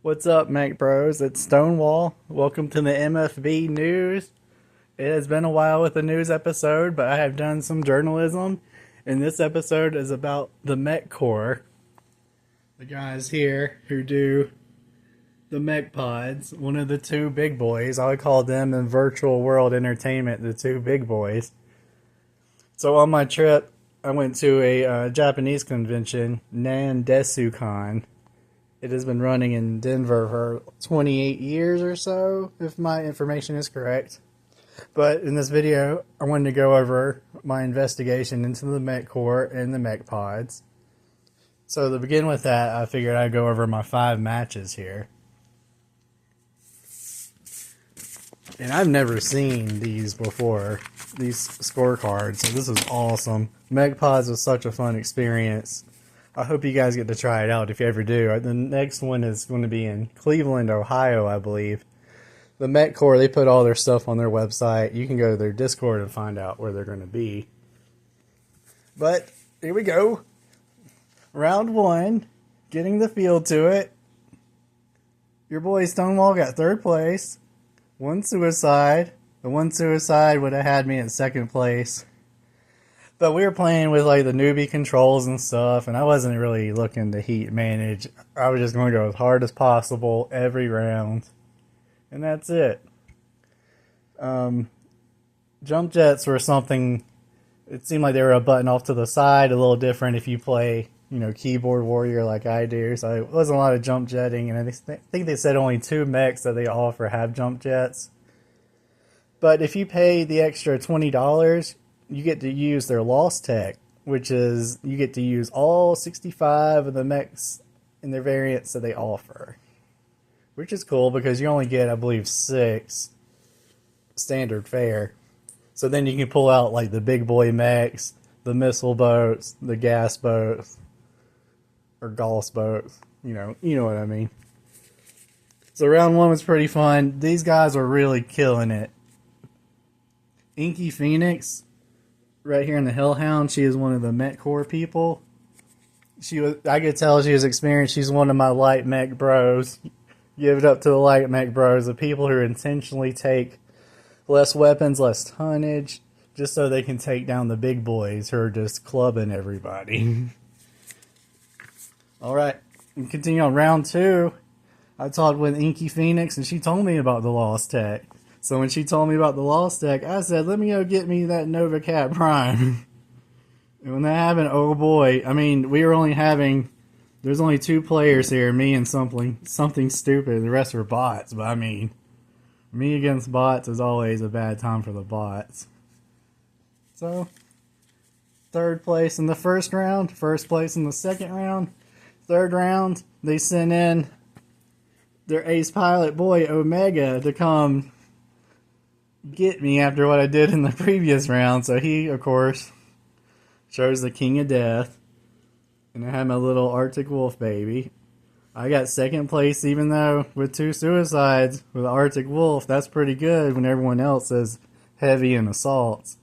What's up, Mech Bros? It's Stonewall. Welcome to the MFB News. It has been a while with a news episode, but I have done some journalism, and this episode is about the Mech Core. The guys here who do the Mech Pods, one of the two big boys. I would call them in virtual world entertainment the two big boys. So on my trip, I went to a Japanese convention, Nandesukan. It has been running in Denver for 28 years or so, if my information is correct. But in this video, I wanted to go over my investigation into the Mech Core and the Mech Pods. So to begin with that, I figured I'd go over my 5 matches here. And I've never seen these before, these scorecards, so this is awesome. Mech Pods was such a fun experience. I hope you guys get to try it out if you ever do. The next one is going to be in Cleveland, Ohio, I believe. The Mech Core, they put all their stuff on their website. You can go to their Discord and find out where they're going to be. But here we go. Round 1, getting the feel to it. Your boy Stonewall got 3rd place. 1 suicide. The 1 suicide would have had me in 2nd place. But we were playing with like the newbie controls and stuff, and I wasn't really looking to heat manage. I was just going to go as hard as possible every round. And that's it. Jump jets were something, it seemed like they were a button off to the side, a little different if you play, keyboard warrior like I do. So it wasn't a lot of jump jetting, and I think they said only 2 mechs that they offer have jump jets. But if you pay the extra $20, you get to use their Lost Tech, which is you get to use all 65 of the mechs in their variants that they offer. Which is cool because you only get, I believe, 6 standard fare. So then you can pull out like the big boy mechs, the missile boats, the gas boats, or Gauss boats. You know what I mean. So round 1 was pretty fun. These guys were really killing it. Inky Phoenix, right here in the Hellhound, she is one of the Mech Core people. I could tell she was experienced. She's one of my light mech bros. Give it up to the light mech bros, the people who intentionally take less weapons, less tonnage, just so they can take down the big boys who are just clubbing everybody. Alright, we continue on round 2. I talked with Inky Phoenix and she told me about the Lost Tech. So when she told me about the Lost Tech, I said, let me go get me that Nova Cat Prime. And when that happened, oh boy, I mean, there's only 2 players here, me and something stupid. The rest are bots, but I mean, me against bots is always a bad time for the bots. So, 3rd place in the 1st round, 1st place in the 2nd round, 3rd round, they sent in their ace pilot boy, Omega, to come get me after what I did in the previous round. So he, of course, chose the King of Death. And I had my little Arctic Wolf baby. I got 2nd place, even though with 2 suicides with the Arctic Wolf. That's pretty good when everyone else is heavy in assaults.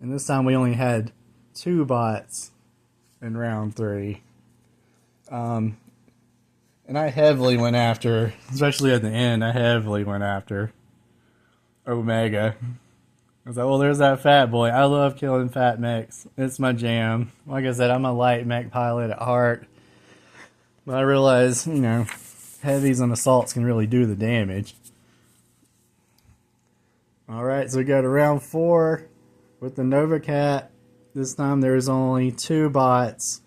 And this time we only had 2 bots in round 3. And I heavily went after, especially at the end, I heavily went after Omega. I was like, well, there's that fat boy. I love killing fat mechs. It's my jam. Like I said, I'm a light mech pilot at heart. But I realize, heavies and assaults can really do the damage. Alright, so we go to round 4 with the Nova Cat. This time there's only 2 bots.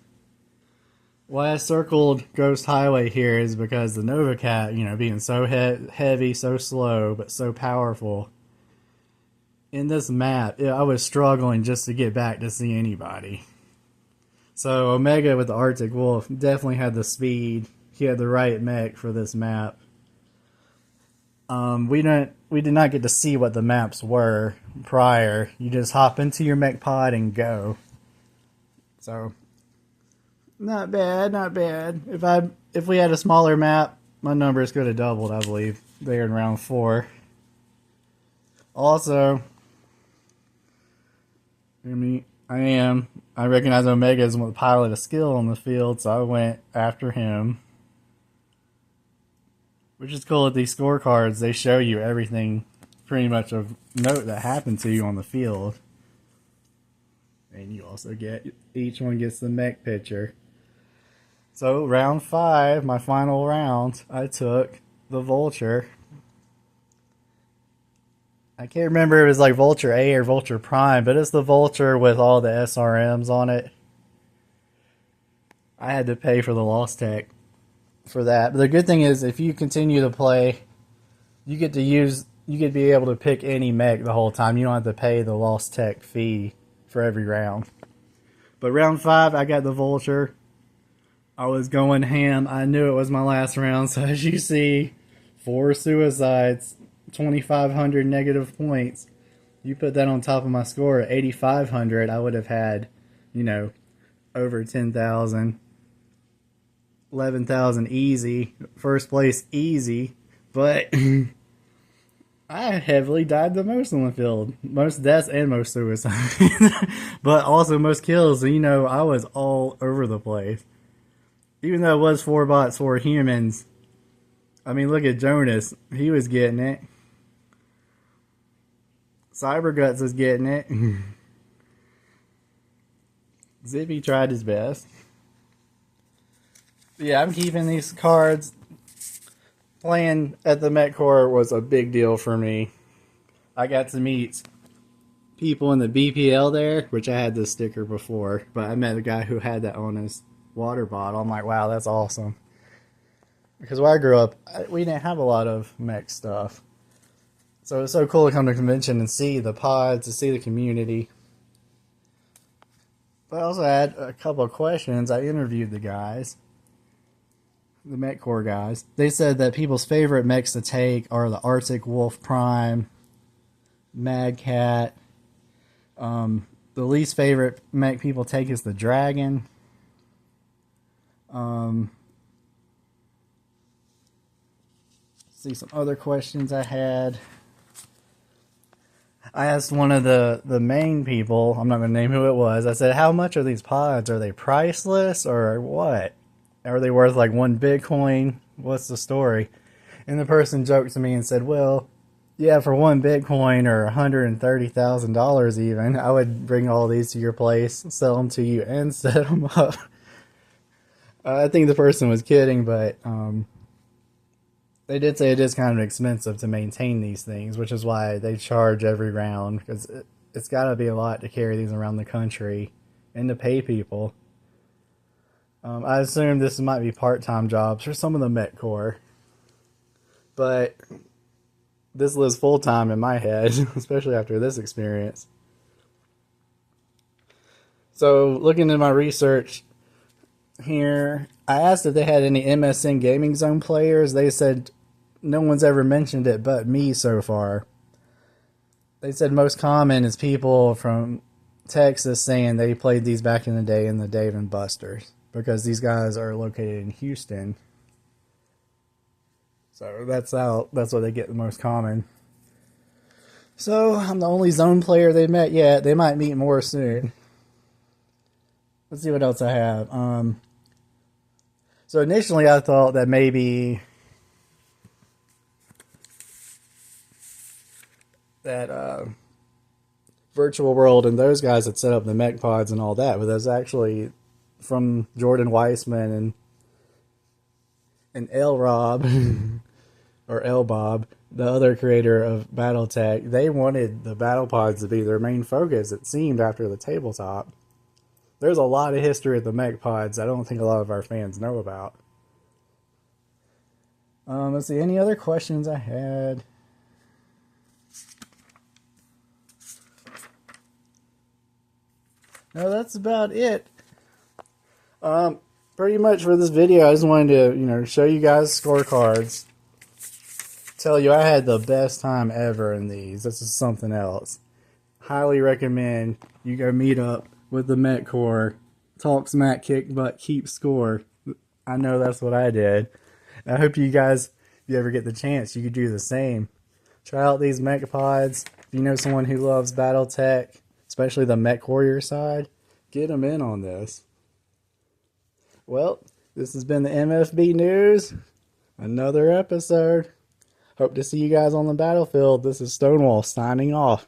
Why I circled Ghost Highway here is because the Nova Cat, being so heavy, so slow, but so powerful. In this map, I was struggling just to get back to see anybody. So Omega with the Arctic Wolf definitely had the speed. He had the right mech for this map. We did not get to see what the maps were prior. You just hop into your mech pod and go. So not bad, not bad. If we had a smaller map, my numbers could have doubled, I believe, there in round 4. Also, I recognize Omega as a pilot of skill on the field, so I went after him. Which is cool with these scorecards. They show you everything pretty much of note that happened to you on the field. And you also get, each one gets the mech picture. So round 5, my final round, I took the Vulture. I can't remember if it was like Vulture A or Vulture Prime, but it's the Vulture with all the SRMs on it. I had to pay for the Lost Tech for that. But the good thing is, if you continue to play, you get to be able to pick any mech the whole time. You don't have to pay the Lost Tech fee for every round. But round 5, I got the Vulture. I was going ham. I knew it was my last round. So as you see, 4 suicides, 2,500 negative points. You put that on top of my score at 8,500, I would have had, you know, over 10,000. 11,000 easy. First place easy. But I heavily died the most on the field. Most deaths and most suicides. But also most kills. So, you know, I was all over the place. Even though it was 4 bots, 4 humans. I mean, look at Jonas. He was getting it. Cyberguts was getting it. Zippy tried his best. Yeah, I'm keeping these cards. Playing at the Mech Core was a big deal for me. I got to meet people in the BPL there, which I had this sticker before, but I met a guy who had that on his water bottle. I'm like, wow, that's awesome. Because where I grew up, we didn't have a lot of mech stuff. So it's so cool to come to a convention and see the pods, to see the community. But I also had a couple of questions. I interviewed the guys. The Mech Core guys. They said that people's favorite mechs to take are the Arctic Wolf Prime, Mad Cat. The least favorite mech people take is the Dragon. See some other questions I had. I asked one of the main people, I'm not going to name who it was, I said, how much are these pods? Are they priceless or what? Are they worth like 1 Bitcoin? What's the story? And the person joked to me and said, well, yeah, for 1 Bitcoin or $130,000 even, I would bring all these to your place, sell them to you, and set them up. I think the person was kidding, but they did say it is kind of expensive to maintain these things, which is why they charge every round, because it's got to be a lot to carry these around the country and to pay people. I assume this might be part-time jobs for some of the Mech Core, but this lives full-time in my head, especially after this experience. So, looking at my research here, I asked if they had any MSN Gaming Zone players. They said no one's ever mentioned it but me so far. They said most common is people from Texas saying they played these back in the day in the Dave and Buster's, because these guys are located in Houston. So that's what they get the most common. So I'm the only zone player they met yet. They might meet more soon. Let's see what else I have. So initially I thought that maybe that Virtual World and those guys had set up the Mech Pods and all that, but that's actually from Jordan Weissman and L Rob or L Bob, the other creator of BattleTech. They wanted the Battle Pods to be their main focus, it seemed, after the tabletop. There's a lot of history of the Mech Pods I don't think a lot of our fans know about. Let's see, any other questions I had? No, that's about it. Pretty much for this video, I just wanted to, show you guys scorecards. Tell you I had the best time ever in these. This is something else. Highly recommend you go meet up with the Mech Core. Talk smack, kick butt, keep score. I know that's what I did. I hope you guys, if you ever get the chance, you could do the same. Try out these Mech Pods. If you know someone who loves BattleTech, especially the Mech Warrior side, get them in on this. Well, this has been the MFB News. Another episode. Hope to see you guys on the battlefield. This is Stonewall signing off.